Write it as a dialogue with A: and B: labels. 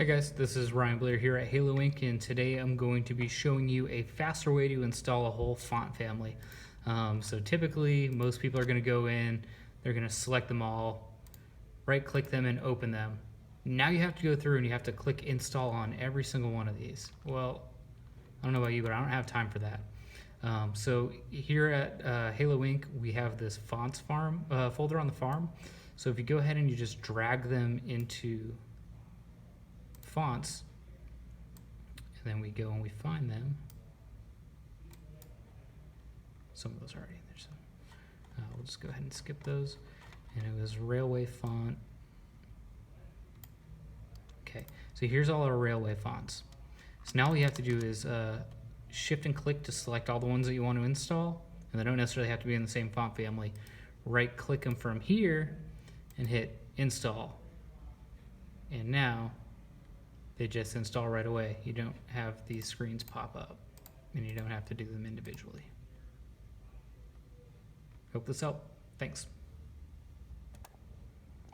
A: Hi guys, this is Ryan Blair here at Halo Inc. and today I'm going to be showing you a faster way to install a whole font family. So typically most people are going to go in, they're going to select them all, right click them and open them. Now you have to go through and you have to click install on every single one of these. Well, I don't know about you, but I don't have time for that. So here at Halo Inc. we have this fonts farm folder on the farm. So if you go ahead and you just drag them into fonts, and then we go and we find them. Some of those are already in there, so we'll just go ahead and skip those. And it was Railway font. Okay, so here's all our Railway fonts. So now all you have to do is shift and click to select all the ones that you want to install, and they don't necessarily have to be in the same font family. Right click them from here and hit install, and now they just install right away. You don't have these screens pop up, and you don't have to do them individually. Hope this helped. Thanks.